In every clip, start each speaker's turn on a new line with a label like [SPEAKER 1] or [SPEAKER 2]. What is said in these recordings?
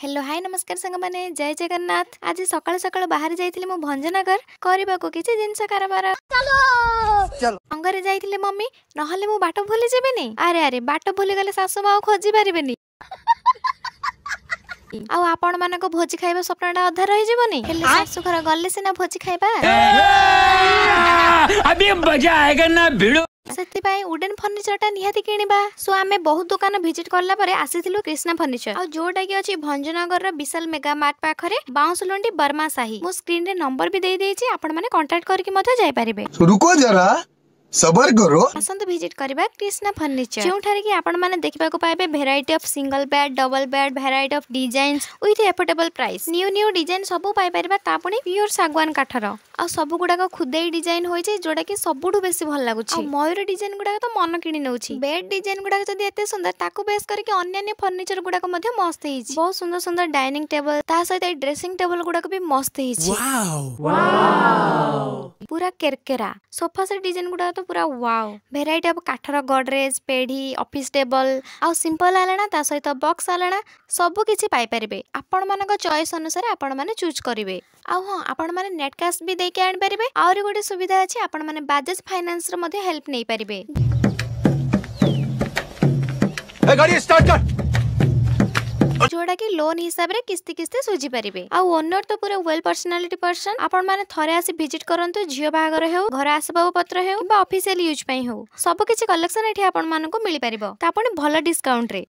[SPEAKER 1] Hello hi नमस्कार संग माने जय जगन्नाथ। आज सकाळ सकाळ बाहर जाइथिले मो भंजनगर करबा को किछि जिंस कारबार चलो अंगरे जाइथिले मम्मी नहले मो बाट भूली जेबेनी। अरे अरे बाट भूली गले सासु माओ खोजी पारिबेनी आउ आपण मानको भोजी खाइबा स्वप्नटा अधा रहि जेबनी। हेले सासु घर गल्ले सिना भोजी खाइबा
[SPEAKER 2] अभी मजा आएगा ना भिड़ो
[SPEAKER 1] सेतिपाई वुडन फर्निचर टा निहाती किनिबा। सो आमे बहुत दुकान विजिट करला परे आसीथिलु कृष्णा फर्निचर आ जोटा की अछि भंजनगर रो विशाल मेगा मार्ट पाखरे बाउंसलुंडी बर्मा साही। मो स्क्रीन रे नंबर भी देई देछि आपण माने कांटेक्ट करके मते जाय परिबे।
[SPEAKER 3] रुको जरा सबर करो
[SPEAKER 1] आसंत विजिट करबा कृष्णा फर्निचर जोठारे की आपण माने देखबा को पाइबे variety of single bed double bed variety of designs with affordable price. New design सब पाइ परबा तापणी प्योर सागवान काठर आ सब गुडा को खुदेई डिजाइन होई छै जोटा की सबुठु बेसी भल लागु छै। मयूर डिजाइन गुडा तो मन किनी नउ छी। बेड डिजाइन गुडा जदी एते सुंदर ताको बेस करके अन्य फर्निचर गुडा को मध्ये मस्त हेई छी। बहुत सुंदर सुंदर डाइनिंग टेबल ता सहित ड्रेसिंग टेबल गुडा को भी मस्त हेई छी। वाओ पूरा केरकेरा सोफा सेट डिजाइन गुडा तो पूरा वाओ। वेराइटी ऑफ काठर गॉडरेज पेढ़ी ऑफिस टेबल आ सिंपल आलेना ता सहित बॉक्स आलेना सब किछि पाइ परिबे। आपण मानक चॉइस अनुसार आपण माने चूज करिवे। आ हां आपण माने नेट कैश भी दे के आन परिबे। और गोटे सुविधा अछि आपण माने बाजाज फाइनेंस रो मध्ये हेल्प नै परिबे।
[SPEAKER 3] ए गाड़ी स्टार्ट कर
[SPEAKER 1] जोड़ा की लोन हिसाब रे किस्ती किस्ती सुझी परिबे। आ ओनर तो पूरा वेल पर्सनालिटी पर्सन। आपण माने थरे आसी विजिट करंतु जियो बाहागर हेउ घर आसबाब पत्र हेउ बा ऑफिशियल यूज पई हेउ सब किछि कलेक्शन एठी आपण मानको मिली परिबो तापणी भलो डिस्काउंट रे।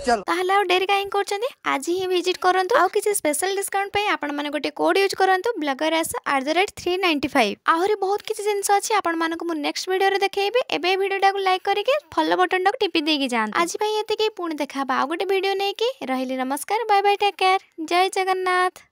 [SPEAKER 1] चलो ताहले आ डेरी काई करचंदी आज ही विजिट करंतु। आ किछि स्पेशल डिस्काउंट पई आपण माने गोटे कोड यूज करंतु ब्लॉगरस @395। आहुरी बहुत किछि जिंस अछि आपण मानको मु नेक्स्ट वीडियो रे देखेइबे। एबे वीडियोटा को लाइक करिके फॉलो बटन टा टिपि देगी जान। आज भाई एते के पुणी देखा बा गोटे वीडियो नै कि रहिली। नमस्कार बाय बाय टेक केयर जय जगन्नाथ।